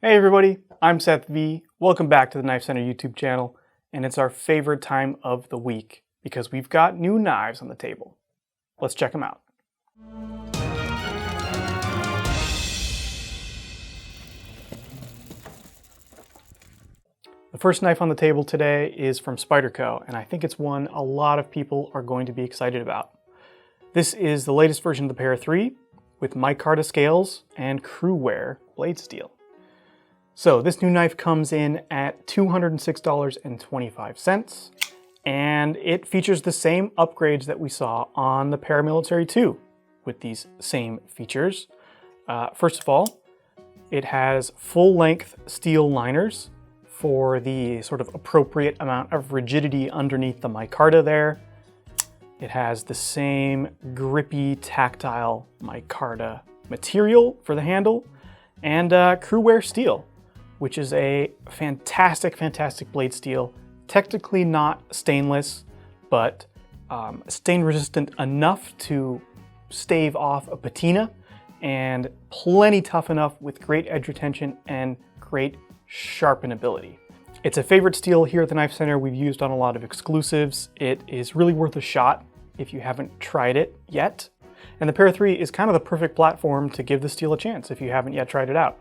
Hey everybody, I'm Seth V. Welcome back to the KnifeCenter YouTube channel, and it's our favorite time of the week because we've got new knives on the table. Let's check them out. The first knife on the table today is from Spyderco, and I think it's one a lot of people are going to be excited about. This is the latest version of the Para 3 with Micarta scales and CruWear blade steel. So this new knife comes in at $206.25, and it features the same upgrades that we saw on the Paramilitary 2 with these same features. First of all, it has full-length steel liners for the sort of appropriate amount of rigidity underneath the micarta there. It has the same grippy tactile micarta material for the handle and CruWear steel, which is a fantastic blade steel. Technically not stainless, but stain resistant enough to stave off a patina, and plenty tough enough with great edge retention and great sharpenability. It's a favorite steel here at the KnifeCenter. We've used on a lot of exclusives. It is really worth a shot if you haven't tried it yet. And the Para 3 is kind of the perfect platform to give the steel a chance if you haven't yet tried it out.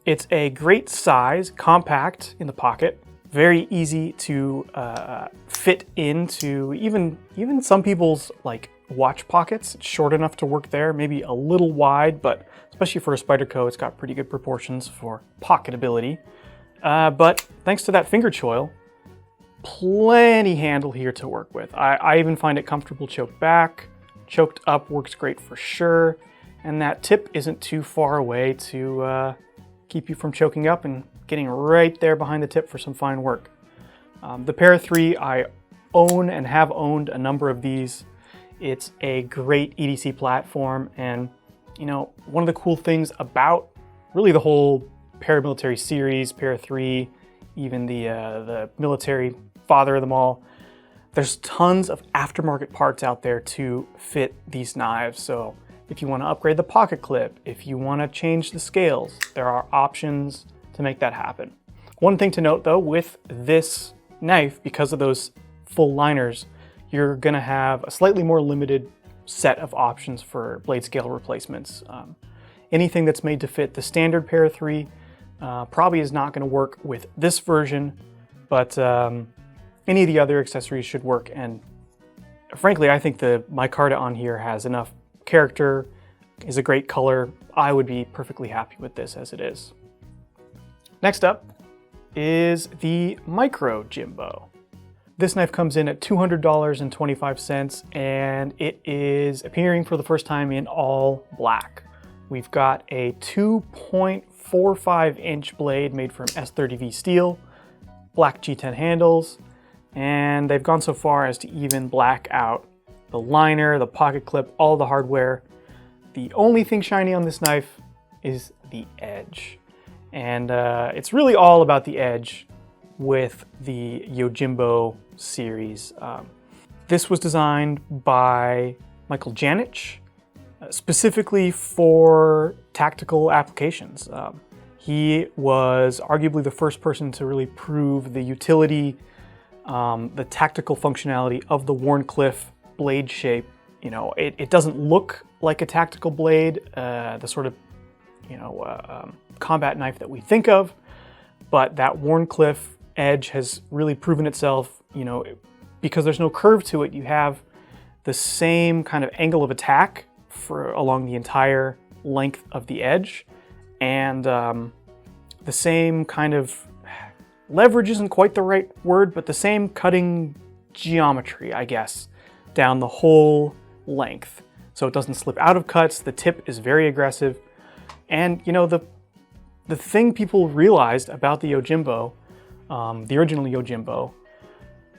It's a great size, compact in the pocket, very easy to fit into even some people's like watch pockets. It's short enough to work there, maybe a little wide, but especially for a Spyderco, it's got pretty good proportions for pocketability. But thanks to that finger choil, plenty handle here to work with. I even find it comfortable choked back. Choked up works great for sure, and that tip isn't too far away to keep you from choking up and getting right there behind the tip for some fine work. The Para 3, I own and have owned a number of these. It's a great EDC platform, and you know, one of the cool things about really the whole paramilitary series, Para 3, even the military father of them all, there's tons of aftermarket parts out there to fit these knives. So if you want to upgrade the pocket clip, if you want to change the scales, there are options to make that happen. One thing to note though, with this knife, because of those full liners, you're going to have a slightly more limited set of options for blade scale replacements. Anything that's made to fit the standard Para 3 probably is not going to work with this version, but any of the other accessories should work. And frankly, I think the micarta on here has enough character, is a great color. I would be perfectly happy with this as it is. Next up is the MicroJimbo. This knife comes in at $200.25, and it is appearing for the first time in all black. We've got a 2.45 inch blade made from S30V steel, black G10 handles, and they've gone so far as to even black out the liner, the pocket clip, all the hardware. The only thing shiny on this knife is the edge. And it's really all about the edge with the YoJimbo series. This was designed by Michael Janich, specifically for tactical applications. He was arguably the first person to really prove the utility, the tactical functionality of the Wharncliffe blade shape. You know, it doesn't look like a tactical blade, the sort of, combat knife that we think of, but that Wharncliffe edge has really proven itself, because there's no curve to it. You have the same kind of angle of attack along the entire length of the edge, and the same kind of leverage isn't quite the right word, but the same cutting geometry, I guess, down the whole length. So it doesn't slip out of cuts, the tip is very aggressive. And the thing people realized about the YoJimbo, the original YoJimbo,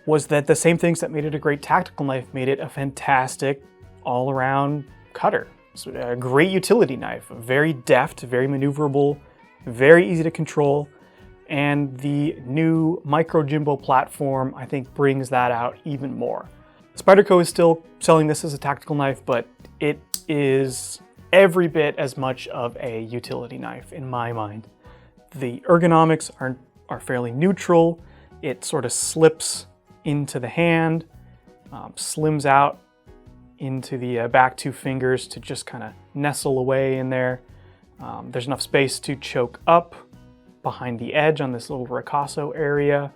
was that the same things that made it a great tactical knife made it a fantastic all-around cutter. So a great utility knife, very deft, very maneuverable, very easy to control. And the new MicroJimbo platform, I think, brings that out even more. Spyderco is still selling this as a tactical knife, but it is every bit as much of a utility knife in my mind. The ergonomics are fairly neutral. It sort of slips into the hand, slims out into the back two fingers to just kind of nestle away in there. There's enough space to choke up behind the edge on this little ricasso area.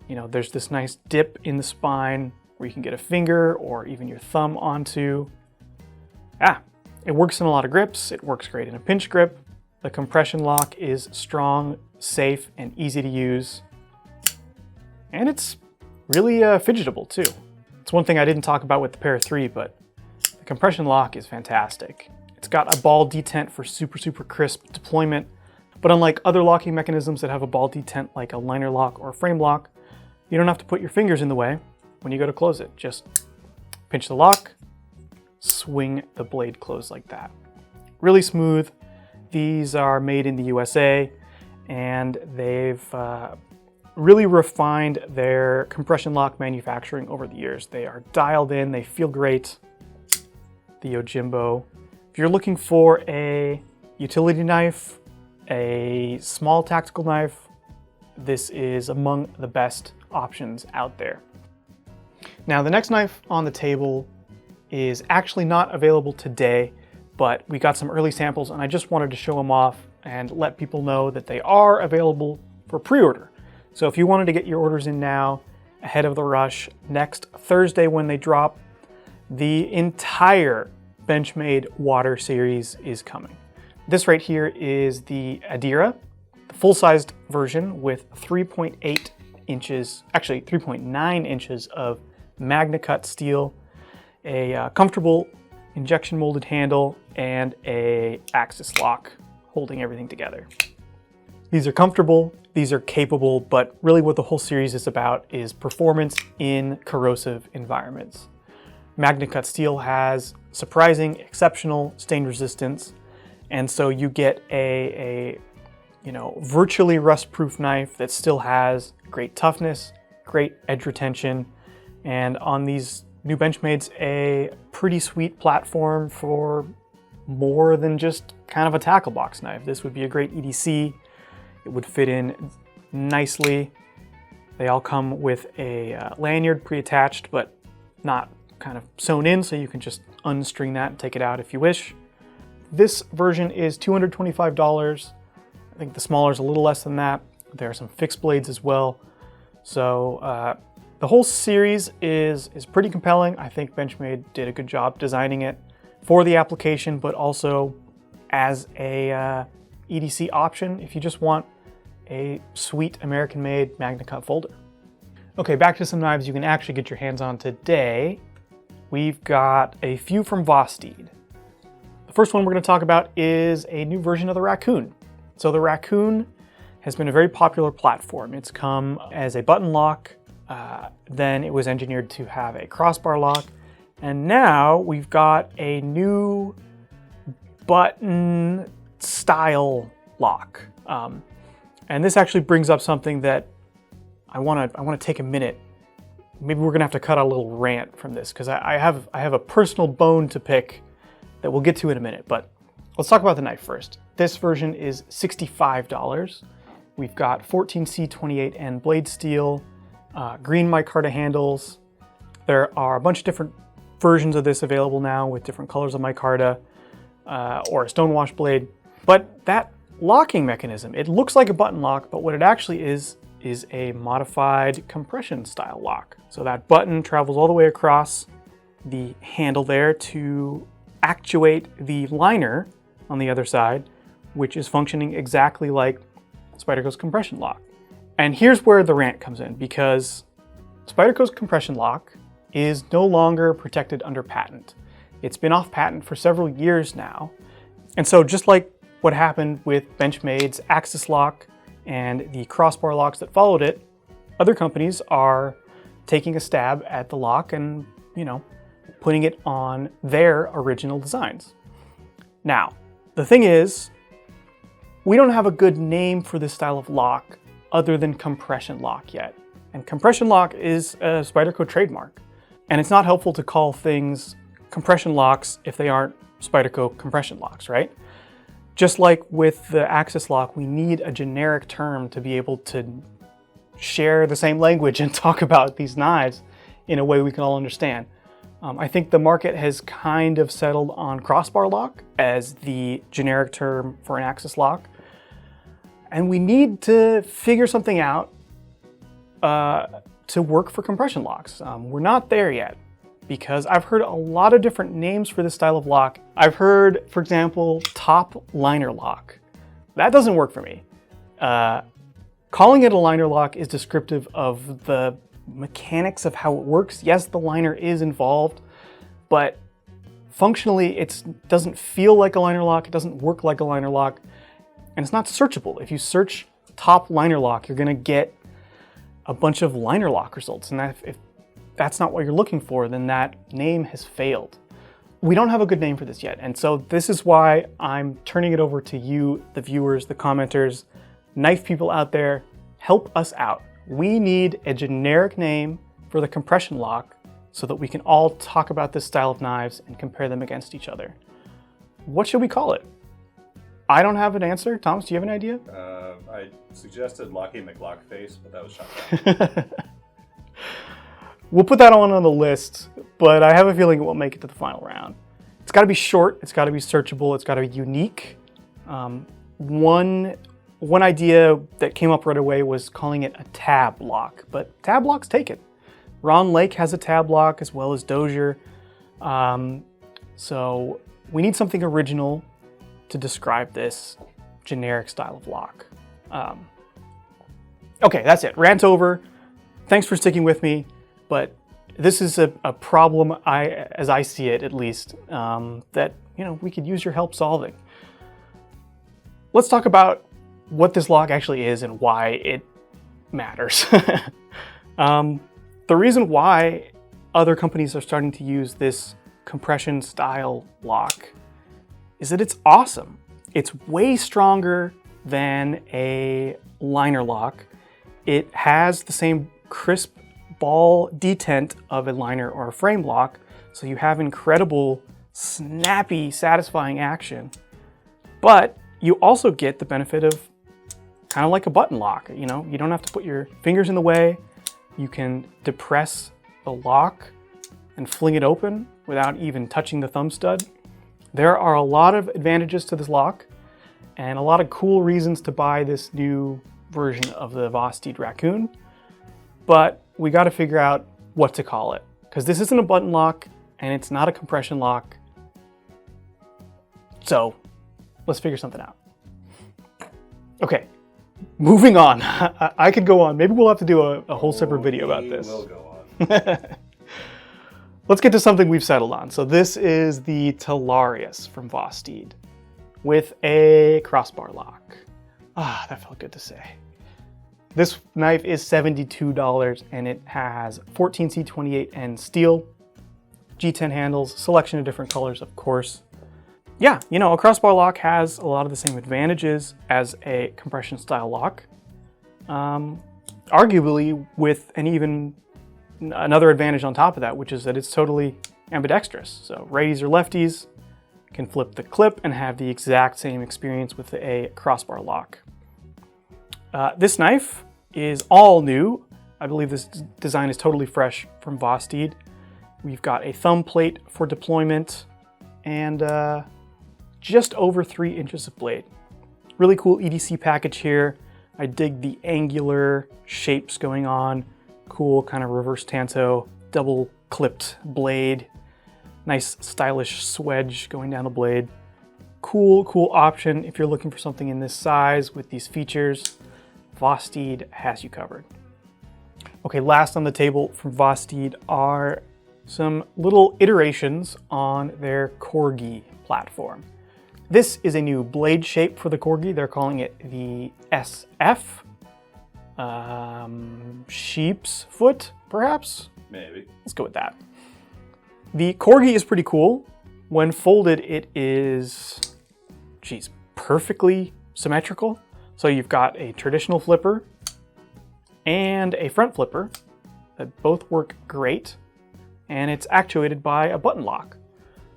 You know, there's this nice dip in the spine where you can get a finger or even your thumb onto. It works in a lot of grips. It works great in a pinch grip. The compression lock is strong, safe, and easy to use. And it's really fidgetable too. It's one thing I didn't talk about with the Para 3, but the compression lock is fantastic. It's got a ball detent for super crisp deployment, but unlike other locking mechanisms that have a ball detent like a liner lock or a frame lock, you don't have to put your fingers in the way when you go to close it. Just pinch the lock, swing the blade closed like that. Really smooth. These are made in the USA, and they've really refined their compression lock manufacturing over the years. They are dialed in, they feel great. The Yojimbo. If you're looking for a utility knife, a small tactical knife, this is among the best options out there. Now, the next knife on the table is actually not available today, but we got some early samples and I just wanted to show them off and let people know that they are available for pre-order. So if you wanted to get your orders in now, ahead of the rush, next Thursday when they drop, the entire Benchmade water series is coming. This right here is the Adira, the full-sized version with 3.8 inches, actually 3.9 inches of Magna Cut steel, a comfortable injection molded handle, and a axis lock holding everything together. These are comfortable, these are capable, but really what the whole series is about is performance in corrosive environments. Magna Cut steel has surprising, exceptional stain resistance, and so you get a virtually rust-proof knife that still has great toughness, great edge retention, and on these new Benchmades, a pretty sweet platform for more than just kind of a tackle box knife. This would be a great EDC. It would fit in nicely. They all come with a lanyard pre-attached, but not kind of sewn in, so you can just unstring that and take it out if you wish. This version is $225. I think the smaller is a little less than that. There are some fixed blades as well. So the whole series is pretty compelling. I think Benchmade did a good job designing it for the application, but also as a EDC option if you just want a sweet American-made Magna Cut folder. Okay, back to some knives you can actually get your hands on today. We've got a few from Vosteed. The first one we're going to talk about is a new version of the Raccoon. So the Raccoon has been a very popular platform. It's come as a button lock, then it was engineered to have a crossbar lock, and now we've got a new button style lock. And this actually brings up something that I want to take a minute. Maybe we're gonna have to cut out a little rant from this because I have a personal bone to pick that we'll get to in a minute, but let's talk about the knife first. This version is $65. We've got 14C28N blade steel, green micarta handles. There are a bunch of different versions of this available now with different colors of micarta or a stonewash blade. But that locking mechanism, it looks like a button lock, but what it actually is a modified compression style lock. So that button travels all the way across the handle there to actuate the liner on the other side, which is functioning exactly like Spyderco's compression lock. And here's where the rant comes in, because Spyderco's compression lock is no longer protected under patent. It's been off patent for several years now. And so just like what happened with Benchmade's axis lock and the crossbar locks that followed it, other companies are taking a stab at the lock and, putting it on their original designs. Now, the thing is, we don't have a good name for this style of lock other than compression lock yet. And compression lock is a Spyderco trademark. And it's not helpful to call things compression locks if they aren't Spyderco compression locks, right? Just like with the axis lock, we need a generic term to be able to share the same language and talk about these knives in a way we can all understand. I think the market has kind of settled on crossbar lock as the generic term for an axis lock. And we need to figure something out to work for compression locks. We're not there yet because I've heard a lot of different names for this style of lock. I've heard, for example, top liner lock. That doesn't work for me. Calling it a liner lock is descriptive of the mechanics of how it works. Yes, the liner is involved, but functionally it doesn't feel like a liner lock, it doesn't work like a liner lock, and it's not searchable. If you search top liner lock, you're gonna get a bunch of liner lock results, and if that's not what you're looking for, then that name has failed. We don't have a good name for this yet, and so this is why I'm turning it over to you, the viewers, the commenters, knife people out there. Help us out. We need a generic name for the compression lock so that we can all talk about this style of knives and compare them against each other. What should we call it? I don't have an answer. Thomas, do you have an idea? I suggested Locky McLockface, but that was shot down. We'll put that on the list, but I have a feeling it won't make it to the final round. It's got to be short, it's got to be searchable, it's got to be unique. One idea that came up right away was calling it a tab lock, but tab locks take it. Ron Lake has a tab lock as well as Dozier. So we need something original to describe this generic style of lock. Okay, that's it. Rant over. Thanks for sticking with me, but this is a problem, as I see it at least, that we could use your help solving. Let's talk about what this lock actually is and why it matters. The reason why other companies are starting to use this compression style lock is that it's awesome. It's way stronger than a liner lock. It has the same crisp ball detent of a liner or a frame lock, so you have incredible, snappy, satisfying action. But you also get the benefit of kind of like a button lock. You don't have to put your fingers in the way. You can depress the lock and fling it open without even touching the thumb stud. There are a lot of advantages to this lock and a lot of cool reasons to buy this new version of the Vosteed Raccoon, but we got to figure out what to call it, because this isn't a button lock and it's not a compression lock. So let's figure something out. Okay. Moving on. I could go on. Maybe we'll have to do a whole separate video about this. We'll go on. Let's get to something we've settled on. So this is the Talarurus from Vosteed with a crossbar lock. Ah, that felt good to say. This knife is $72 and it has 14C28 and steel, G10 handles, selection of different colors, of course. Yeah, a crossbar lock has a lot of the same advantages as a compression style lock. Arguably with another advantage on top of that, which is that it's totally ambidextrous. So righties or lefties can flip the clip and have the exact same experience with a crossbar lock. This knife is all new. I believe this design is totally fresh from Vosteed. We've got a thumb plate for deployment and just over 3 inches of blade. Really cool EDC package here. I dig the angular shapes going on. Cool kind of reverse tanto, double clipped blade. Nice stylish swedge going down the blade. Cool option if you're looking for something in this size with these features. Vosteed has you covered. Okay, last on the table from Vosteed are some little iterations on their Corgi platform. This is a new blade shape for the Corgi. They're calling it the SF. Sheep's foot, perhaps? Maybe. Let's go with that. The Corgi is pretty cool. When folded, it is, perfectly symmetrical. So you've got a traditional flipper and a front flipper that both work great, and it's actuated by a button lock.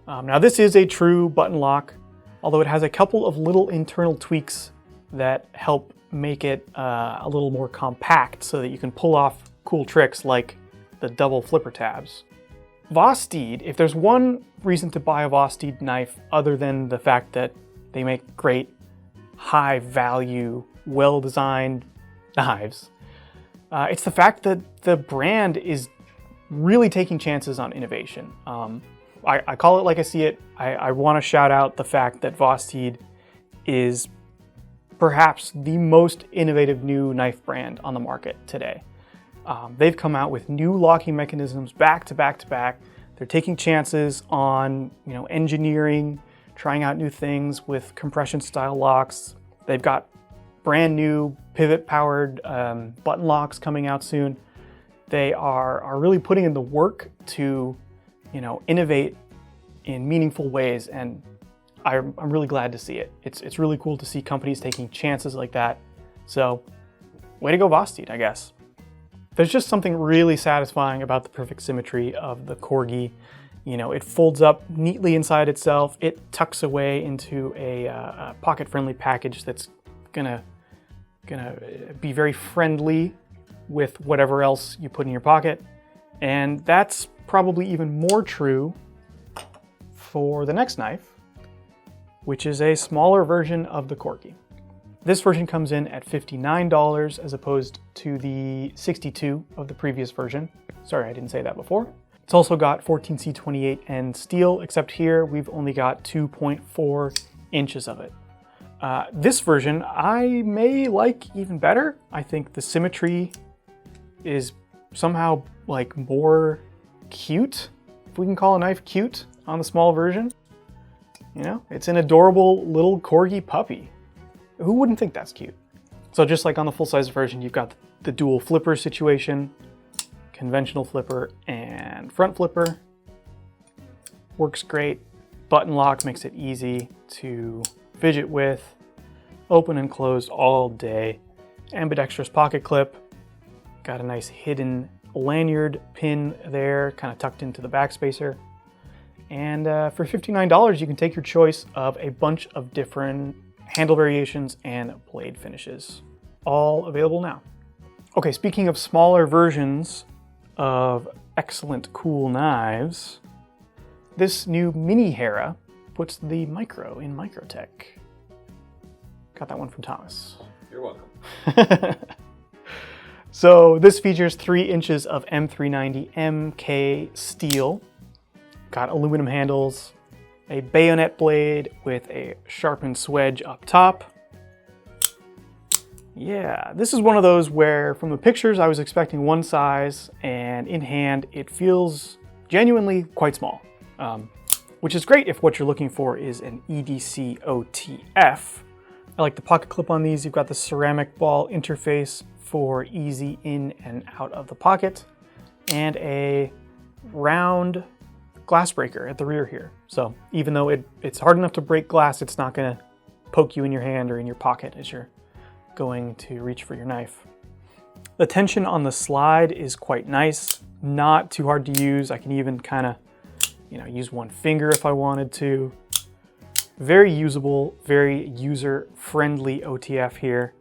Now this is a true button lock. although it has a couple of little internal tweaks that help make it a little more compact so that you can pull off cool tricks like the double flipper tabs. Vosteed, if there's one reason to buy a Vosteed knife other than the fact that they make great, high value, well-designed knives, it's the fact that the brand is really taking chances on innovation. I call it like I see it. I want to shout out the fact that Vosteed is perhaps the most innovative new knife brand on the market today. They've come out with new locking mechanisms back to back to back. They're taking chances on, engineering, trying out new things with compression style locks. They've got brand new pivot powered button locks coming out soon. They are really putting in the work to, innovate in meaningful ways, and I'm really glad to see it. It's really cool to see companies taking chances like that. So, way to go Vosteed, I guess. There's just something really satisfying about the perfect symmetry of the Corgi. It folds up neatly inside itself. It tucks away into a pocket-friendly package that's gonna be very friendly with whatever else you put in your pocket. And that's probably even more true for the next knife, which is a smaller version of the Corgi. This version comes in at $59 as opposed to the $62 of the previous version. Sorry, I didn't say that before. It's also got 14C28 and steel, except here we've only got 2.4 inches of it. This version I may like even better. I think the symmetry is somehow like more cute, if we can call a knife cute on the small version. It's an adorable little Corgi puppy. Who wouldn't think that's cute? So just like on the full-size version, you've got the dual flipper situation, conventional flipper and front flipper. Works great. Button lock makes it easy to fidget with. Open and closed all day. Ambidextrous pocket clip. Got a nice hidden lanyard pin there, kind of tucked into the backspacer. And for $59, you can take your choice of a bunch of different handle variations and blade finishes, all available now. Okay, speaking of smaller versions of excellent, cool knives, this new mini Hera puts the micro in Microtech. Got that one from Thomas. You're welcome. So this features 3 inches of M390 MK steel. Got aluminum handles, a bayonet blade with a sharpened swedge up top. Yeah, this is one of those where from the pictures I was expecting one size, and in hand it feels genuinely quite small, which is great if what you're looking for is an EDC OTF. I like the pocket clip on these. You've got the ceramic ball interface for easy in and out of the pocket, and a round glass breaker at the rear here. So even though it's hard enough to break glass, it's not gonna poke you in your hand or in your pocket as you're going to reach for your knife. The tension on the slide is quite nice, not too hard to use. I can even kind of, use one finger if I wanted to. Very usable, very user-friendly OTF here,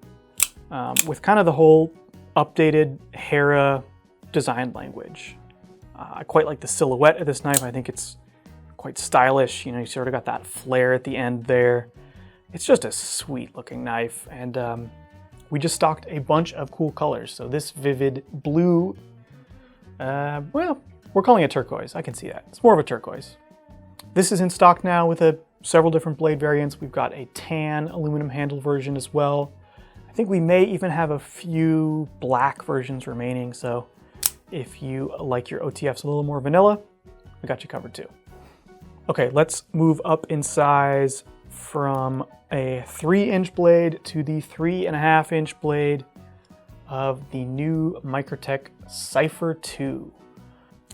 with kind of the whole updated Hera design language. I quite like the silhouette of this knife. I think it's quite stylish. You sort of got that flare at the end there. It's just a sweet looking knife, and we just stocked a bunch of cool colors. So this vivid blue, well, we're calling it turquoise. I can see that. It's more of a turquoise. This is in stock now with several different blade variants. We've got a tan aluminum handle version as well. I think we may even have a few black versions remaining, so if you like your OTFs a little more vanilla, we got you covered too. Okay, let's move up in size from a 3-inch blade to the 3.5-inch blade of the new Microtech Cypher II.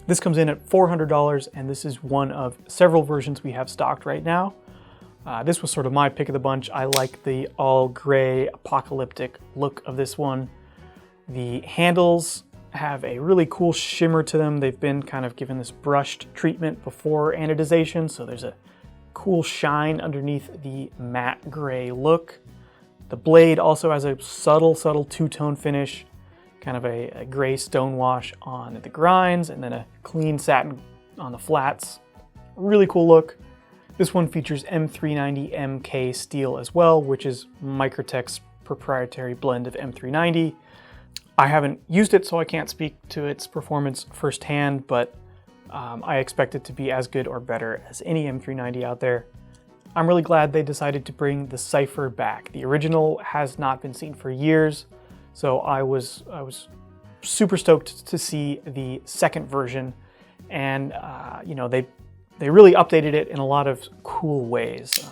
This comes in at $400, and this is one of several versions we have stocked right now. This was sort of my pick of the bunch. I like the all gray apocalyptic look of this one. The handles have a really cool shimmer to them. They've been kind of given this brushed treatment before anodization, so there's a cool shine underneath the matte gray look. The blade also has a subtle two-tone finish, kind of a gray stonewash on the grinds, and then a clean satin on the flats. Really cool look. This one features M390 MK steel as well, which is Microtech's proprietary blend of M390. I haven't used it, so I can't speak to its performance firsthand, but I expect it to be as good or better as any M390 out there. I'm really glad they decided to bring the Cypher back. The original has not been seen for years, so I was super stoked to see the second version, and you know, they really updated it in a lot of cool ways.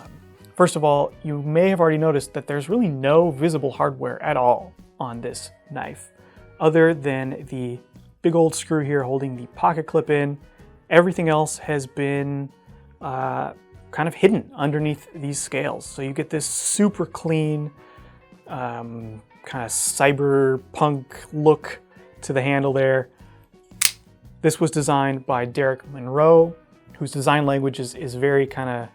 First of all, you may have already noticed that there's really no visible hardware at all on this knife, other than the big old screw here holding the pocket clip in. Everything else has been kind of hidden underneath these scales. So you get this super clean, kind of cyberpunk look to the handle there. This was designed by Derek Monroe, whose design language is very kind of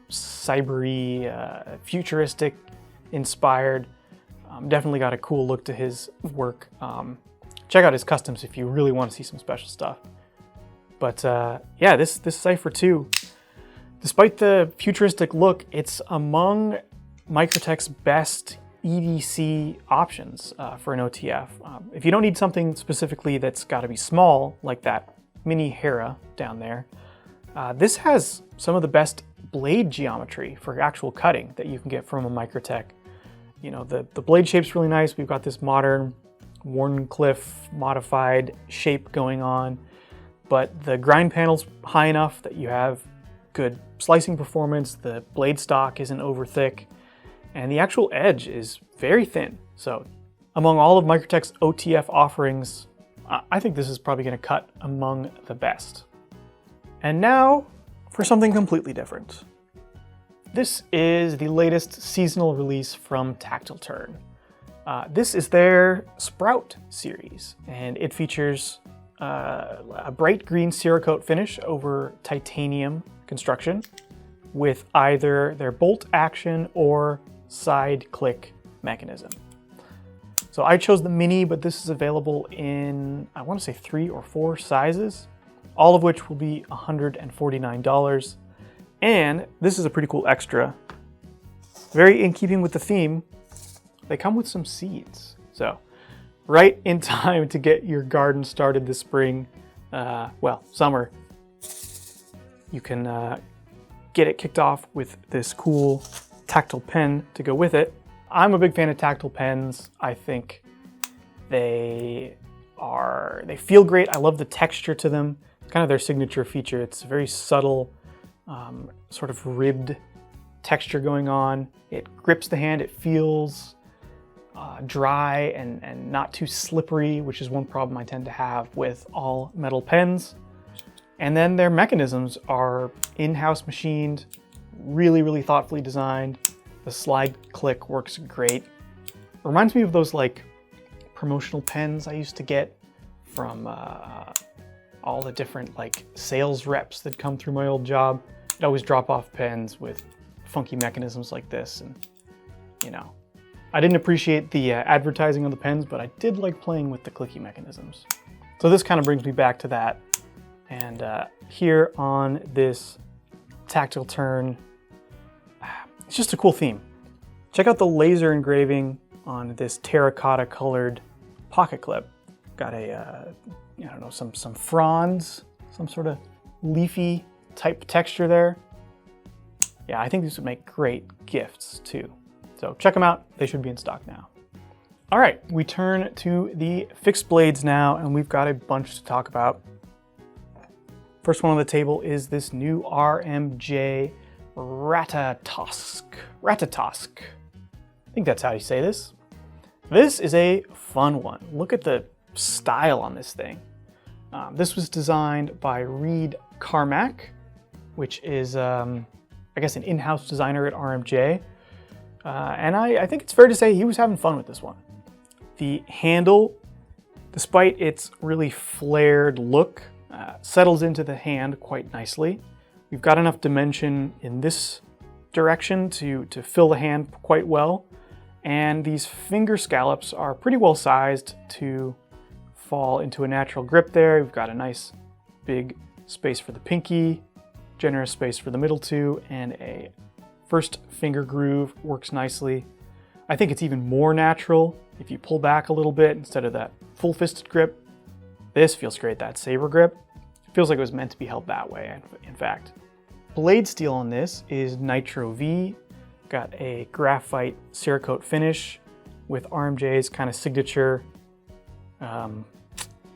cybery, futuristic inspired. Definitely got a cool look to his work. Check out his customs if you really want to see some special stuff. But yeah, this Cypher II, despite the futuristic look, it's among Microtech's best EDC options for an OTF. If you don't need something specifically that's got to be small, like that mini Hera down there, this has some of the best blade geometry for actual cutting that you can get from a Microtech. You know, the blade shape's really nice. We've got this modern Warncliffe modified shape going on, but the grind panel's high enough that you have good slicing performance, the blade stock isn't over thick, and the actual edge is very thin. So among all of Microtech's OTF offerings, I think this is probably going to cut among the best. And now for something completely different. This is the latest seasonal release from Tactile Turn. This is their Sprout series, and it features a bright green Cerakote finish over titanium construction with either their bolt action or side click mechanism. So I chose the mini, but this is available in, I want to say 3 or 4 sizes, all of which will be $149. And this is a pretty cool extra. Very in keeping with the theme, they come with some seeds. So right in time to get your garden started this spring, well, summer, you can get it kicked off with this cool tactile pen to go with it. I'm a big fan of tactile pens. I think they feel great. I love the texture to them. It's kind of their signature feature. It's a very subtle, sort of ribbed texture going on. It grips the hand. It feels dry and not too slippery, which is one problem I tend to have with all metal pens. And then their mechanisms are in-house machined, really, really thoughtfully designed. The slide click works great. Reminds me of those like promotional pens I used to get from all the different like sales reps that come through my old job. I'd always drop off pens with funky mechanisms like this, and you know, I didn't appreciate the advertising on the pens, but I did like playing with the clicky mechanisms. So this kind of brings me back to that. And here on this Tactile Turn, it's just a cool theme. Check out the laser engraving on this terracotta colored pocket clip. Got a, I don't know, some fronds, some sort of leafy type texture there. Yeah, I think these would make great gifts too. So check them out, they should be in stock now. All right, we turn to the fixed blades now, and we've got a bunch to talk about. First one on the table is this new RMJ Ratatosk. I think that's how you say this. This is a fun one. Look at the style on this thing. This was designed by Reed Carmack, which is, I guess, an in-house designer at RMJ. And I think it's fair to say he was having fun with this one. The handle, despite its really flared look, settles into the hand quite nicely. We've got enough dimension in this direction to fill the hand quite well. And these finger scallops are pretty well sized to fall into a natural grip there. We've got a nice big space for the pinky, generous space for the middle two, and a first finger groove works nicely. I think it's even more natural if you pull back a little bit instead of that full fisted grip. This feels great, that saber grip. It feels like it was meant to be held that way, in fact. Blade steel on this is Nitro V. Got a graphite Cerakote finish with RMJ's kind of signature, I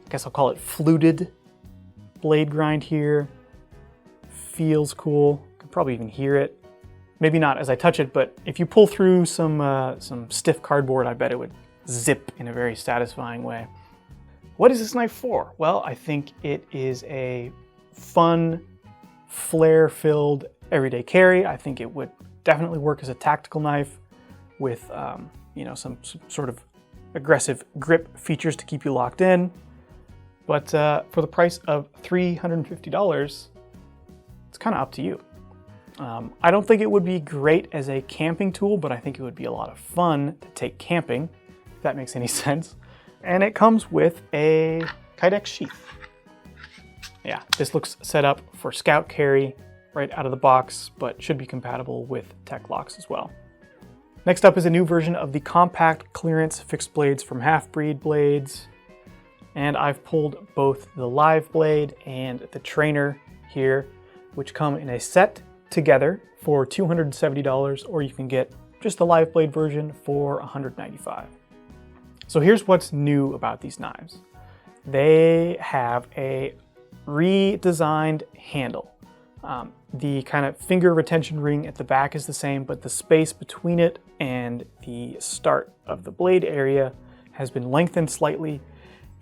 guess I'll call it fluted blade grind here. Feels cool. Could probably even hear it. Maybe not as I touch it, but if you pull through some stiff cardboard, I bet it would zip in a very satisfying way. What is this knife for? Well, I think it is a fun, flare-filled everyday carry. I think it would definitely work as a tactical knife with you know, some sort of aggressive grip features to keep you locked in. But for the price of $350, it's kind of up to you. I don't think it would be great as a camping tool, but I think it would be a lot of fun to take camping, if that makes any sense. And it comes with a Kydex sheath. Yeah, this looks set up for scout carry right out of the box, but should be compatible with tech locks as well. Next up is a new version of the compact clearance fixed blades from Halfbreed blades. And I've pulled both the live blade and the trainer here, which come in a set together for $270, or you can get just the live blade version for $195. So here's what's new about these knives. They have a redesigned handle. The kind of finger retention ring at the back is the same, but the space between it and the start of the blade area has been lengthened slightly,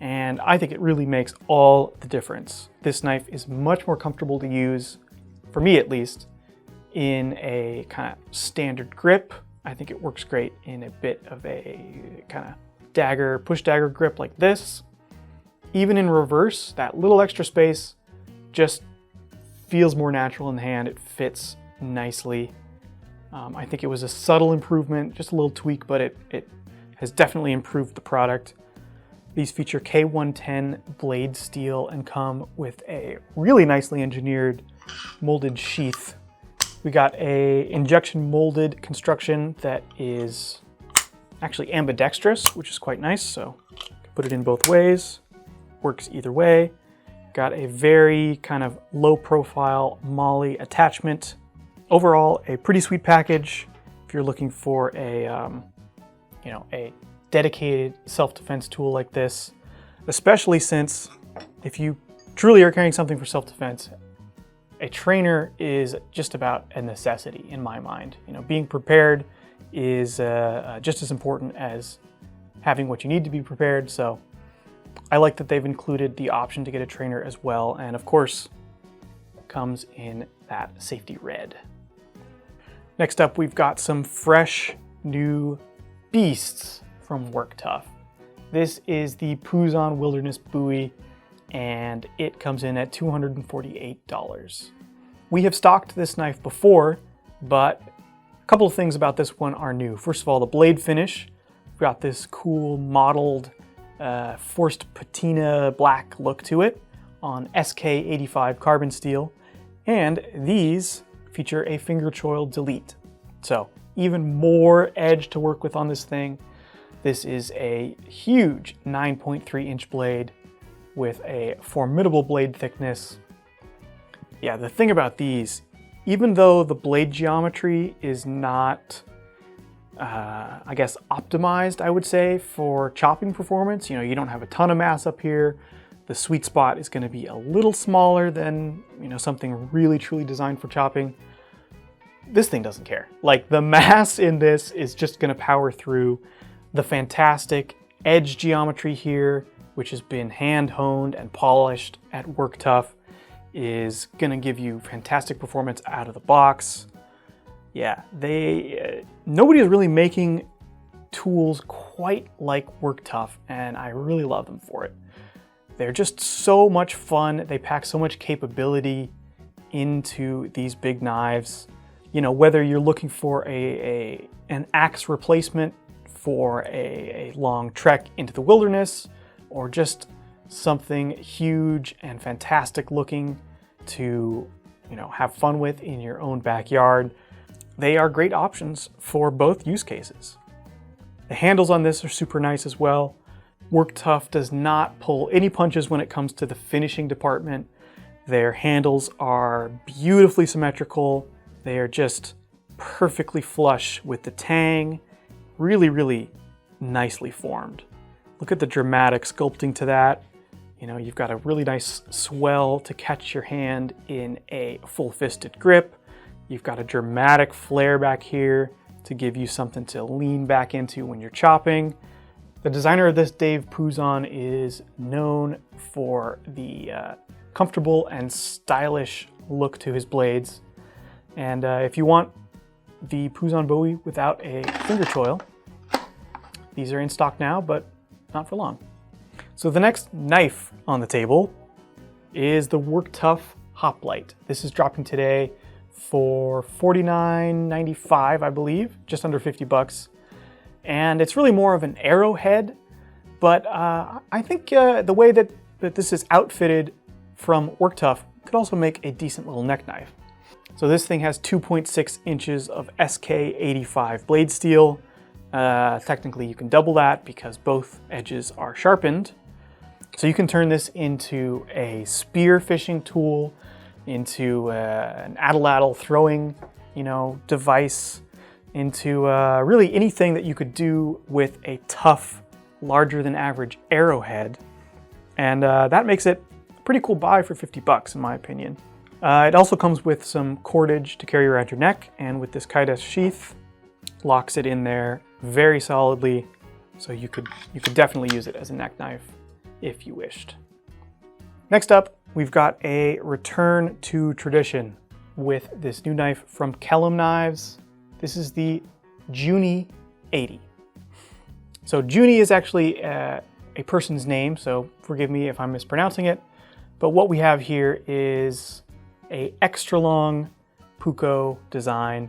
and I think it really makes all the difference. This knife is much more comfortable to use, for me at least, in a kind of standard grip. I think it works great in a bit of a kind of dagger, push dagger grip like this. Even in reverse, that little extra space just feels more natural in the hand. It fits nicely. I think it was a subtle improvement, just a little tweak, but it has definitely improved the product. These feature K110 blade steel and come with a really nicely engineered molded sheath. We got a injection molded construction that is actually ambidextrous, which is quite nice, so you can put it in both ways. Works either way. Got a very kind of low profile MOLLE attachment. Overall, a pretty sweet package if you're looking for a, you know, a dedicated self-defense tool like this, especially since if you truly are carrying something for self-defense, a trainer is just about a necessity in my mind. You know, being prepared is just as important as having what you need to be prepared. So I like that they've included the option to get a trainer as well, and of course comes in that safety red. Next up, we've got some fresh new beasts from Work Tuff. This is the Puzon Wilderness Bowie, and it comes in at $248. We have stocked this knife before, but a couple of things about this one are new. First of all, the blade finish. We've got this cool mottled forced patina black look to it on SK85 carbon steel, and these feature a finger choil delete. So even more edge to work with on this thing. This is a huge 9.3 inch blade with a formidable blade thickness. Yeah, the thing about these, even though the blade geometry is not I guess optimized, I would say, for chopping performance. You know, you don't have a ton of mass up here. The sweet spot is going to be a little smaller than, you know, something really truly designed for chopping. This thing doesn't care. Like, the mass in this is just going to power through. The fantastic edge geometry here, which has been hand honed and polished at Work Tuff, is going to give you fantastic performance out of the box. Yeah, nobody is really making tools quite like Work Tuff, and I really love them for it. They're just so much fun. They pack so much capability into these big knives. You know, whether you're looking for an axe replacement for a long trek into the wilderness, or just something huge and fantastic looking to, you know, have fun with in your own backyard, they are great options for both use cases. The handles on this are super nice as well. Work Tuff does not pull any punches when it comes to the finishing department. Their handles are beautifully symmetrical. They are just perfectly flush with the tang. Really, really nicely formed. Look at the dramatic sculpting to that. You know, you've got a really nice swell to catch your hand in a full-fisted grip. You've got a dramatic flare back here to give you something to lean back into when you're chopping. The designer of this, Dave Puzon, is known for the comfortable and stylish look to his blades. And if you want the Puzon Bowie without a finger choil, these are in stock now, but not for long. So the next knife on the table is the Work Tuff Hoplite. This is dropping today for $49.95, I believe, just under 50 bucks. And it's really more of an arrowhead, but I think the way that this is outfitted from Work Tuff could also make a decent little neck knife. So this thing has 2.6 inches of SK85 blade steel. Technically you can double that because both edges are sharpened. So you can turn this into a spear fishing tool, into an atlatl throwing, you know, device, into really anything that you could do with a tough, larger than average arrowhead. And that makes it a pretty cool buy for 50 bucks in my opinion. It also comes with some cordage to carry around your neck, and with this Kydex sheath, locks it in there very solidly, so you could definitely use it as a neck knife if you wished. Next up, we've got a return to tradition with this new knife from Kellam Knives. This is the Jouni 80. So Jouni is actually a person's name, so forgive me if I'm mispronouncing it, but what we have here is a extra long puko design.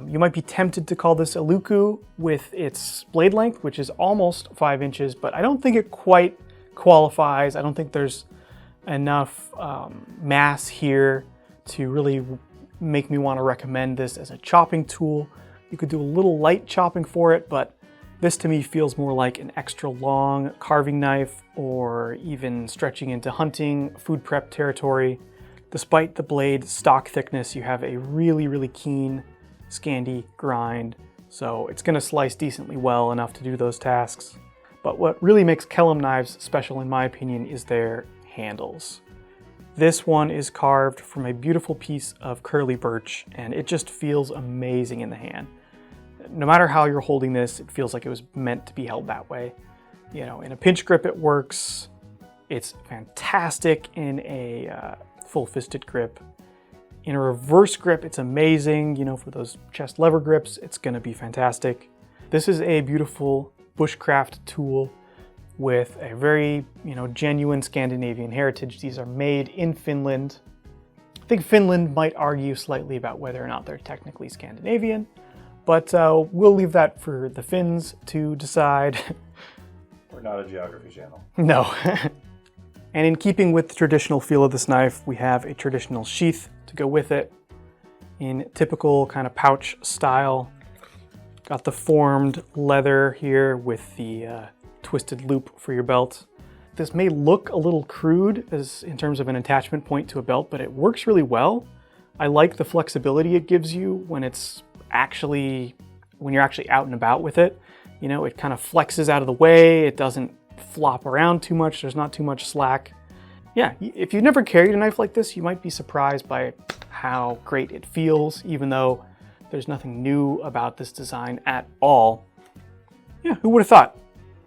You might be tempted to call this a luku with its blade length, which is almost 5 inches, but I don't think it quite qualifies. I don't think there's enough mass here to really make me want to recommend this as a chopping tool. You could do a little light chopping for it, but this to me feels more like an extra long carving knife, or even stretching into hunting, food prep territory. Despite the blade stock thickness, you have a really, really keen Scandi grind, so it's going to slice decently well enough to do those tasks. But what really makes Kellam Knives special in my opinion is their handles. This one is carved from a beautiful piece of curly birch, and it just feels amazing in the hand. No matter how you're holding this, it feels like it was meant to be held that way. You know, in a pinch grip it works. It's fantastic in a full-fisted grip. In a reverse grip, it's amazing. You know, for those chest lever grips, it's gonna be fantastic. This is a beautiful bushcraft tool with a very, you know, genuine Scandinavian heritage. These are made in Finland. I think Finland might argue slightly about whether or not they're technically Scandinavian, but we'll leave that for the Finns to decide. We're not a geography channel. No. And in keeping with the traditional feel of this knife, we have a traditional sheath to go with it in typical kind of pouch style. Got the formed leather here with the twisted loop for your belt. This may look a little crude as in terms of an attachment point to a belt, but it works really well. I like the flexibility it gives you when you're actually out and about with it. You know, it kind of flexes out of the way. It doesn't flop around too much. There's not too much slack. Yeah, if you've never carried a knife like this, you might be surprised by how great it feels, even though there's nothing new about this design at all. Yeah, who would have thought?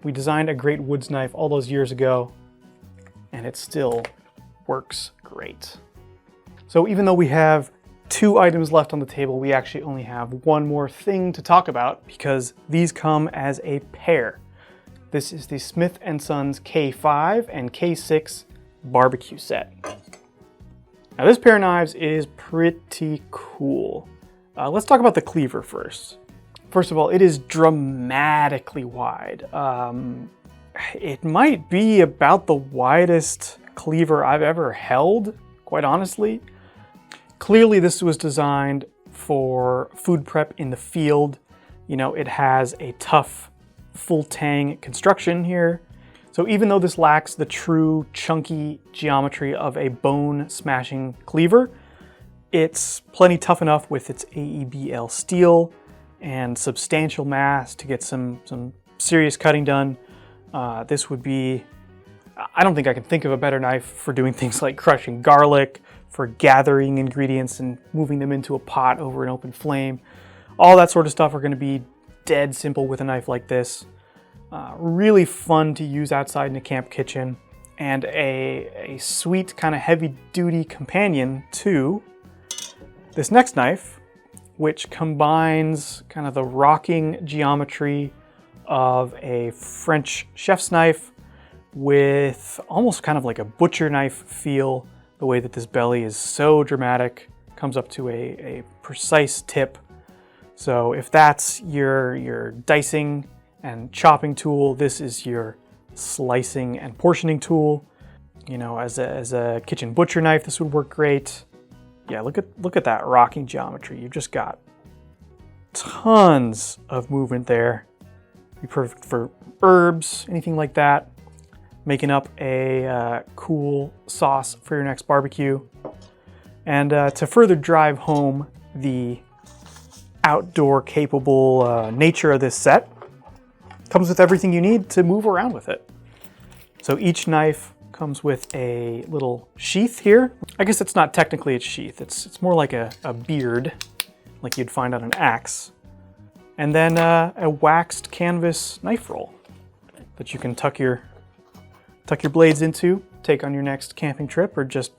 We designed a great woods knife all those years ago, and it still works great. So even though we have 2 items left on the table, we actually only have one more thing to talk about, because these come as a pair. This is the Smith & Sons K5 and K6 barbecue set. Now this pair of knives is pretty cool. Let's talk about the cleaver first. First of all, it is dramatically wide. It might be about the widest cleaver I've ever held, quite honestly. Clearly this was designed for food prep in the field. You know, it has a tough full tang construction here. So even though this lacks the true chunky geometry of a bone smashing cleaver, it's plenty tough enough with its AEBL steel and substantial mass to get some serious cutting done. This would be, I don't think I can think of a better knife for doing things like crushing garlic, for gathering ingredients and moving them into a pot over an open flame. All that sort of stuff are going to be dead simple with a knife like this. Really fun to use outside in a camp kitchen, and a sweet kind of heavy duty companion to this next knife, which combines kind of the rocking geometry of a French chef's knife with almost kind of like a butcher knife feel. The way that this belly is so dramatic, comes up to a precise tip. So if that's your dicing and chopping tool, this is your slicing and portioning tool. You know, as a kitchen butcher knife, this would work great. Yeah, look at that rocking geometry. You've just got tons of movement there. Be perfect for herbs, anything like that. Making up a cool sauce for your next barbecue. And to further drive home the outdoor capable nature of this set, comes with everything you need to move around with it. So each knife comes with a little sheath here. I guess it's not technically a sheath, it's more like a beard, like you'd find on an axe. And then a waxed canvas knife roll that you can tuck your blades into, take on your next camping trip, or just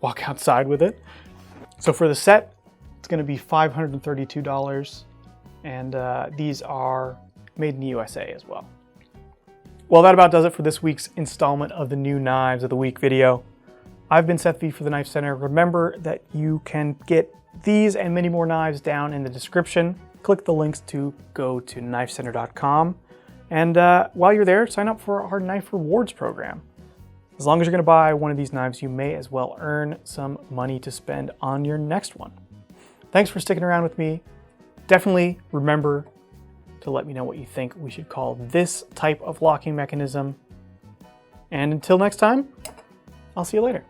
walk outside with it. So for the set, it's going to be $532, and these are made in the USA as well. Well, that about does it for this week's installment of the New Knives of the Week video. I've been Seth V for the Knife Center. Remember that you can get these and many more knives down in the description. Click the links to go to KnifeCenter.com. And while you're there, sign up for our Knife Rewards program. As long as you're going to buy one of these knives, you may as well earn some money to spend on your next one. Thanks for sticking around with me. Definitely remember to let me know what you think we should call this type of locking mechanism. And until next time, I'll see you later.